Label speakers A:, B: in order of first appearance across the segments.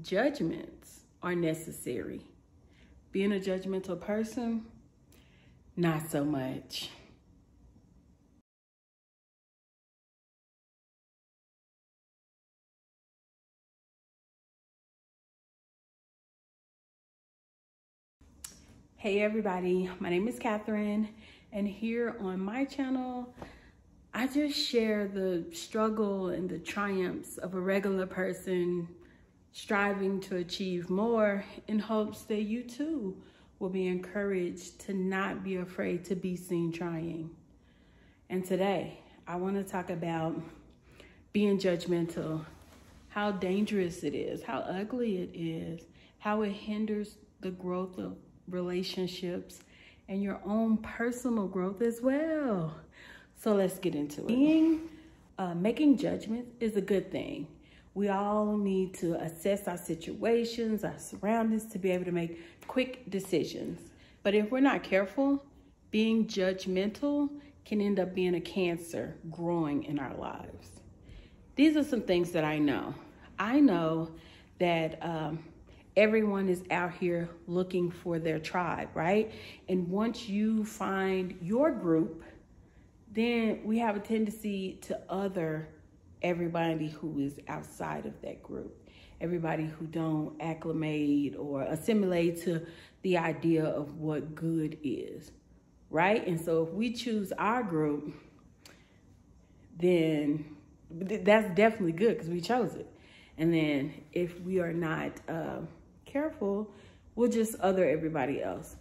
A: Judgments are necessary. Being a judgmental person, not so much. Hey everybody, my name is Catherine, and here on my channel, I just share the struggle and the triumphs of a regular person striving to achieve more in hopes that you too will be encouraged to not be afraid to be seen trying. And today, I want to talk about being judgmental, how dangerous it is, how ugly it is, how it hinders the growth of relationships and your own personal growth as well. So let's get into it. Making judgments is a good thing. We all need to assess our situations, our surroundings to be able to make quick decisions. But if we're not careful, being judgmental can end up being a cancer growing in our lives. These are some things that I know. I know that everyone is out here looking for their tribe, right? And once you find your group, then we have a tendency to other everybody who is outside of that group, everybody who don't acclimate or assimilate to the idea of what good is, right? And so if we choose our group, then that's definitely good because we chose it. And then if we are not careful, we'll just other everybody else.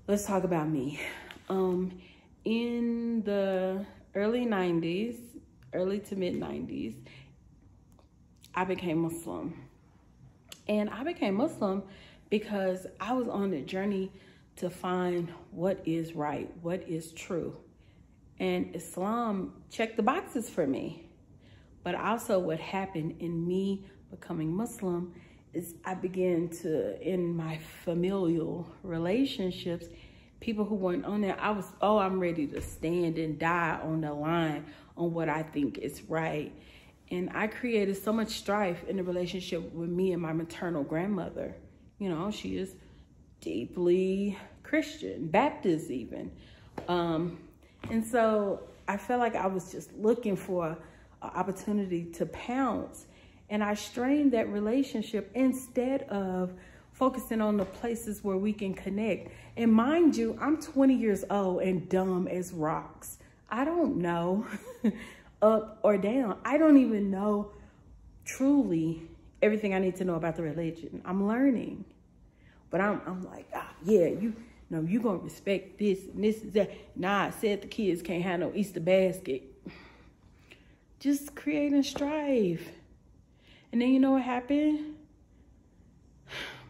A: Let's talk about me. In the early 90s, early to mid 90s, I became Muslim. And I became Muslim because I was on a journey to find what is right, what is true. And Islam checked the boxes for me. But also what happened in me becoming Muslim is I began to, in my familial relationships, people who weren't on there, I'm ready to stand and die on the line on what I think is right. And I created so much strife in the relationship with me and my maternal grandmother. You know, she is deeply Christian, Baptist even. And so I felt like I was just looking for an opportunity to pounce. And I strained that relationship instead of focusing on the places where we can connect. And mind you, I'm 20 years old and dumb as rocks. I don't know up or down. I don't even know truly everything I need to know about the religion. I'm learning. But I'm like, yeah, you know, you're going to respect this and this and that. Nah, I said the kids can't have no Easter basket. Just creating strife. And then you know what happened?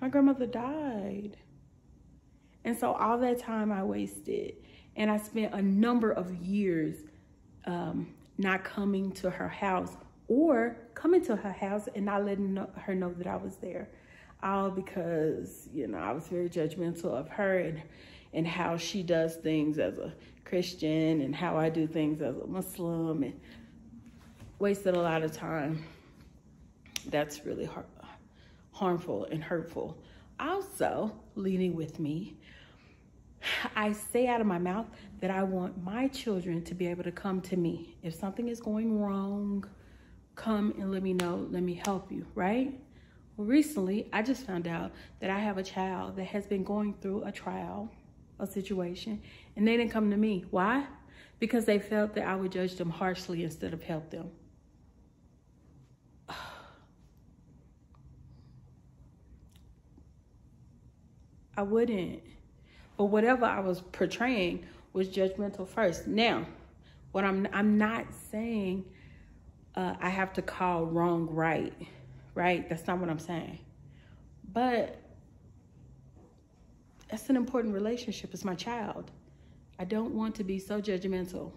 A: My grandmother died. And so all that time I wasted. And I spent a number of years not coming to her house or coming to her house and not letting her know that I was there. All because, you know, I was very judgmental of her and how she does things as a Christian and how I do things as a Muslim, and wasted a lot of time. That's really harmful and hurtful. Also, leading with me, I say out of my mouth that I want my children to be able to come to me. If something is going wrong, come and let me know, let me help you, right? Well, recently, I just found out that I have a child that has been going through a trial, a situation, and they didn't come to me. Why? Because they felt that I would judge them harshly instead of help them. I wouldn't. But whatever I was portraying was judgmental first. Now, what I'm not saying I have to call wrong right, right? That's not what I'm saying. But that's an important relationship. It's my child. I don't want to be so judgmental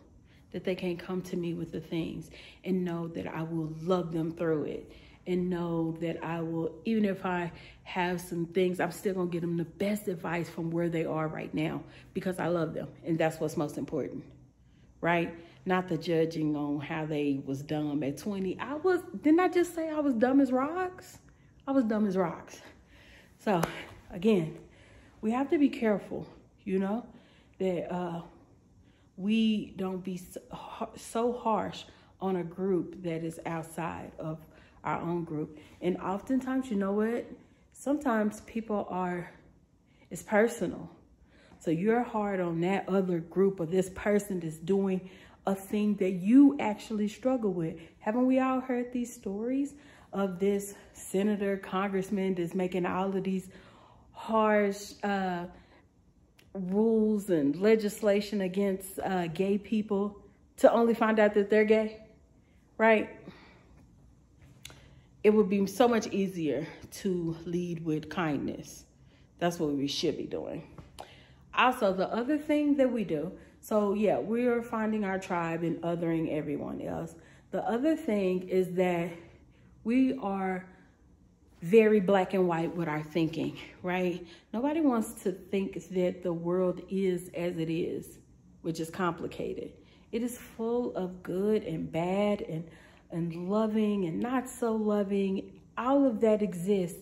A: that they can't come to me with the things and know that I will love them through it. And know that I will, even if I have some things, I'm still gonna give them the best advice from where they are right now because I love them. And that's what's most important, right? Not the judging on how they was dumb at 20. Didn't I just say I was dumb as rocks? I was dumb as rocks. So again, we have to be careful, you know, that we don't be so harsh on a group that is outside of our own group. And oftentimes, you know what? Sometimes it's personal. So you're hard on that other group or this person that's doing a thing that you actually struggle with. Haven't we all heard these stories of this senator, congressman that's making all of these harsh rules and legislation against gay people to only find out that they're gay, right? It would be so much easier to lead with kindness. That's what we should be doing. Also, the other thing that we do, so yeah, we're finding our tribe and othering everyone else. The other thing is that we are very black and white with our thinking, right? Nobody wants to think that the world is as it is, which is complicated. It is full of good and bad and loving and not so loving. All of that exists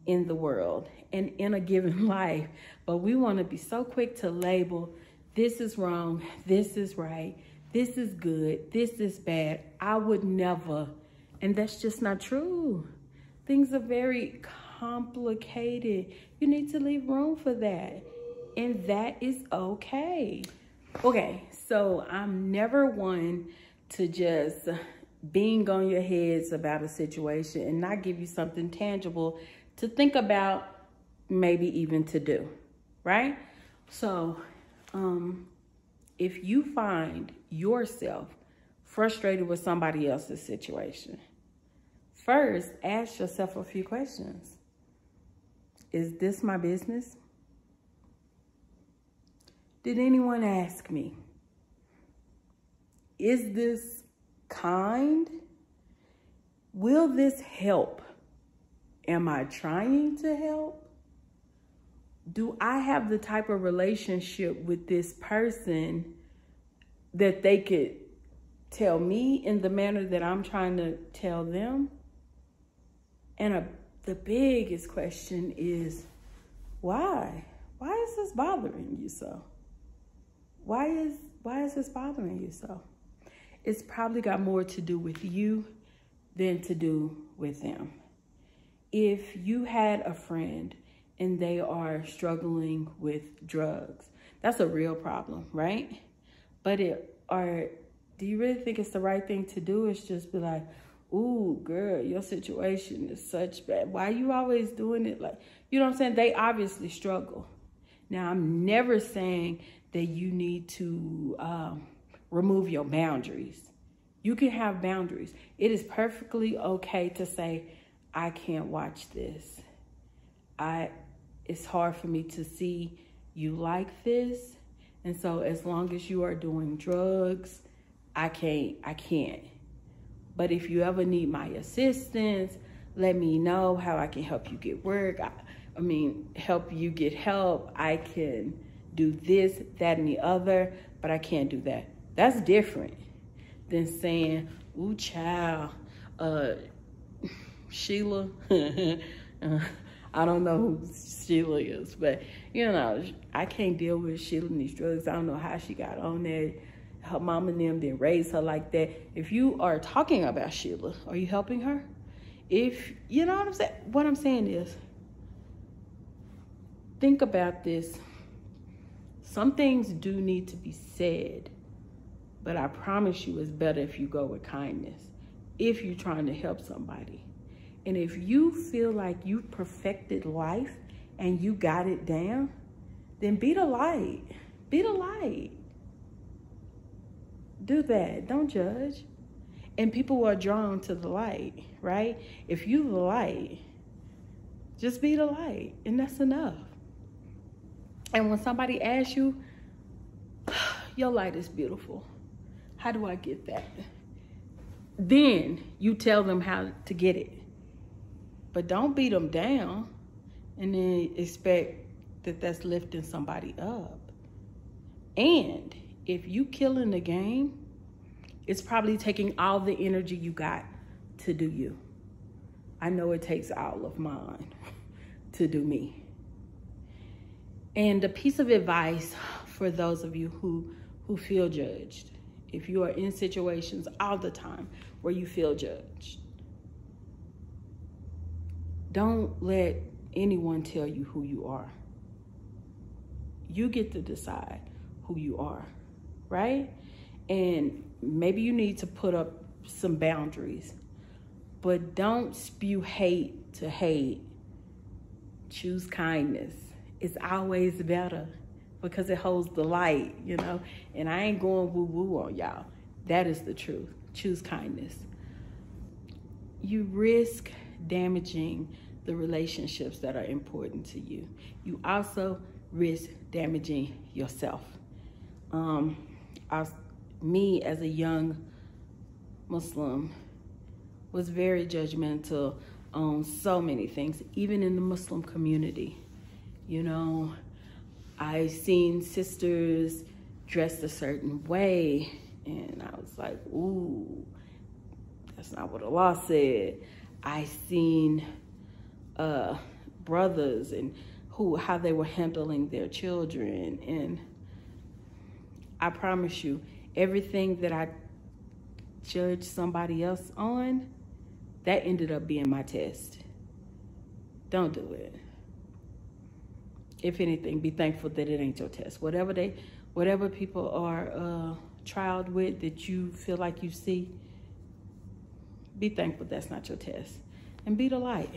A: in the world and in a given life. But we want to be so quick to label, this is wrong, this is right, this is good, this is bad. I would never. And that's just not true. Things are very complicated. You need to leave room for that. And that is okay. Okay, so I'm never one to just being on your heads about a situation and not give you something tangible to think about, maybe even to do, right? So if you find yourself frustrated with somebody else's situation, first, ask yourself a few questions. Is this my business? Did anyone ask me? Is this kind? Will this help? Am I trying to help? Do I have the type of relationship with this person that they could tell me in the manner that I'm trying to tell them? And the biggest question is, why? Why is this bothering you so? Why is this bothering you so? It's probably got more to do with you than to do with them. If you had a friend and they are struggling with drugs, that's a real problem, right? But do you really think it's the right thing to do? Is just be like, ooh, girl, your situation is such bad. Why are you always doing it? Like, you know what I'm saying? They obviously struggle. Now, I'm never saying that you need to remove your boundaries. You can have boundaries. It is perfectly okay to say, I can't watch this. It's hard for me to see you like this. And so as long as you are doing drugs, I can't. But if you ever need my assistance, let me know how I can help you get work. Help you get help. I can do this, that, and the other, but I can't do that. That's different than saying, ooh, child, Sheila, I don't know who Sheila is, but, you know, I can't deal with Sheila and these drugs. I don't know how she got on there. Her mom and them didn't raise her like that. If you are talking about Sheila, are you helping her? If, you know what I'm saying? What I'm saying is, think about this. Some things do need to be said, but I promise you it's better if you go with kindness, if you're trying to help somebody. And if you feel like you've perfected life and you got it down, then be the light. Be the light. Do that. Don't judge. And people are drawn to the light, right? If you the light, just be the light, and that's enough. And when somebody asks you, your light is beautiful, how do I get that? Then you tell them how to get it. But don't beat them down and then expect that that's lifting somebody up. And if you killing the game, it's probably taking all the energy you got to do you. I know it takes all of mine to do me. And a piece of advice for those of you who feel judged, if you are in situations all the time where you feel judged, don't let anyone tell you who you are. You get to decide who you are, right? And maybe you need to put up some boundaries, but don't spew hate to hate. Choose kindness. It's always better because it holds the light, you know? And I ain't going woo-woo on y'all. That is the truth. Choose kindness. You risk damaging the relationships that are important to you. You also risk damaging yourself. Me as a young Muslim was very judgmental on so many things, even in the Muslim community. You know, I seen sisters dressed a certain way, and I was like, ooh, that's not what Allah said. I seen brothers and how they were handling their children, and I promise you, everything that I judged somebody else on, that ended up being my test. Don't do it. If anything, be thankful that it ain't your test. Whatever people are trialed with that you feel like you see, be thankful that's not your test. And be the light.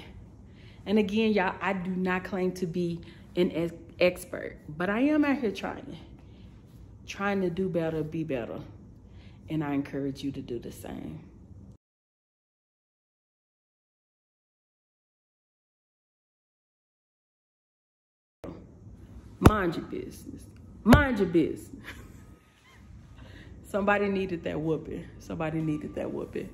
A: And again, y'all, I do not claim to be an expert, but I am out here trying to do better, be better. And I encourage you to do the same. Mind your business. Mind your business. Somebody needed that whooping. Somebody needed that whooping.